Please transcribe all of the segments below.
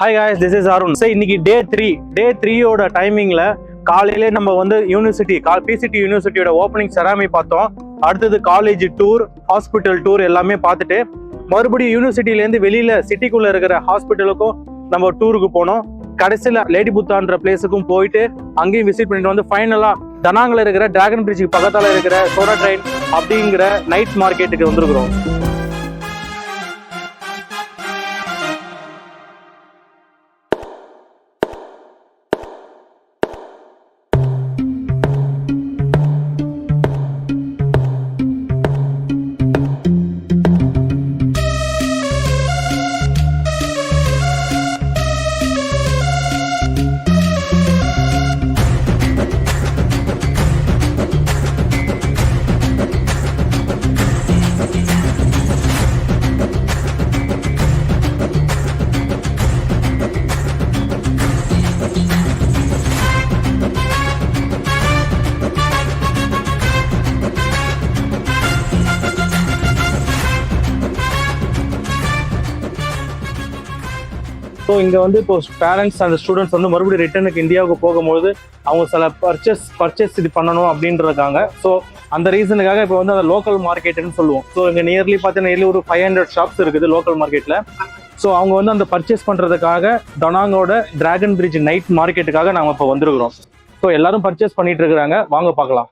Hi guys, this is Arun. So இன்னைக்கு டே 3 ஓட டைமிங்ல காலையில நம்ம வந்து பிசிடி யூனிவர்சிட்டியோட ஓப்பனிங் செராமனி பார்த்தோம். அடுத்தது காலேஜ் டூர், ஹாஸ்பிட்டல் டூர் எல்லாமே பார்த்துட்டு மறுபடியும் யூனிவர்சிட்டியிலேருந்து வெளியில சிட்டிக்குள்ள இருக்கிற ஹாஸ்பிட்டலுக்கும் நம்ம டூருக்கு போனோம். கடைசியில் லேடி புத்தான்ற பிளேஸுக்கும் போயிட்டு அங்கேயும் விசிட் பண்ணிட்டு வந்து ஃபைனலா தனாங்கில் இருக்கிற டிராகன் பிரிட்ஜுக்கு பக்கத்தால இருக்கிற சோரா ட்ரெயின் அப்படிங்கிற நைட் மார்க்கெட்டுக்கு வந்திருக்கிறோம். ஸோ இங்கே வந்து இப்போ பேரண்ட்ஸ் அண்ட் ஸ்டூடெண்ட்ஸ் வந்து மறுபடியும் ரிட்டர்னுக்கு இந்தியாவுக்கு போகும்போது அவங்க சில பர்ச்சேஸ் இது பண்ணணும் அப்படின்றதுக்காங்க. ஸோ அந்த ரீசனுக்காக இப்போ வந்து அந்த லோக்கல் மார்க்கெட்டுன்னு சொல்லுவோம். ஸோ இங்கே நியர்லி பார்த்தீங்கன்னா ஒரு 500 ஷாப்ஸ் இருக்குது லோக்கல் மார்க்கெட்டில். ஸோ அவங்க வந்து அந்த பர்ச்சேஸ் பண்ணுறதுக்காக டனாங்கோட டிராகன் பிரிட்ஜ் நைட் மார்க்கெட்டுக்காக நாங்கள் இப்போ வந்துருக்குறோம். ஸோ எல்லாரும் பர்ச்சேஸ் பண்ணிட்டு இருக்கிறாங்க, வாங்க பார்க்கலாம்.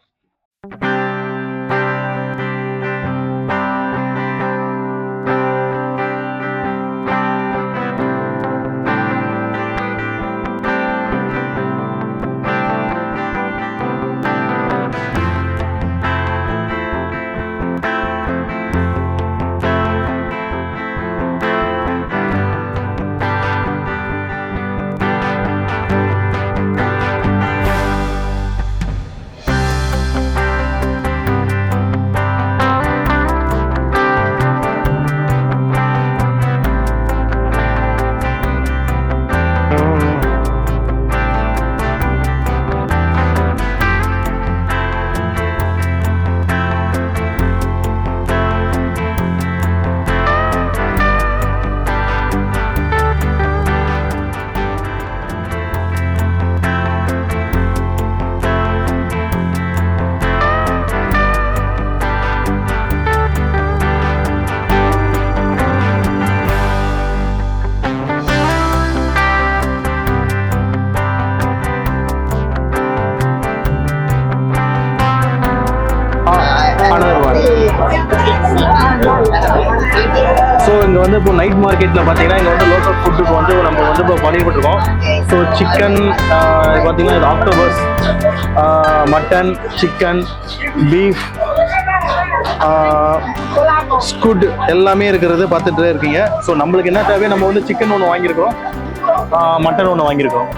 ஸோ இங்கே வந்து இப்போ நைட் மார்க்கெட்டில் பார்த்தீங்கன்னா இங்கே வந்து லோக்கல் ஃபுட்டுக்கு வந்து நம்ம வந்து இப்போ பண்ணிட்டு இருக்கோம். ஸோ சிக்கன் பார்த்தீங்கன்னா இது ஆக்டோபஸ், மட்டன், சிக்கன், பீஃப், ஸ்குட் எல்லாமே இருக்கிறது பார்த்துட்டு இருக்கீங்க. ஸோ நம்மளுக்கு என்ன தேவையோ நம்ம வந்து சிக்கன் ஒன்று வாங்கியிருக்கோம், மட்டன் ஒன்று வாங்கியிருக்கோம்.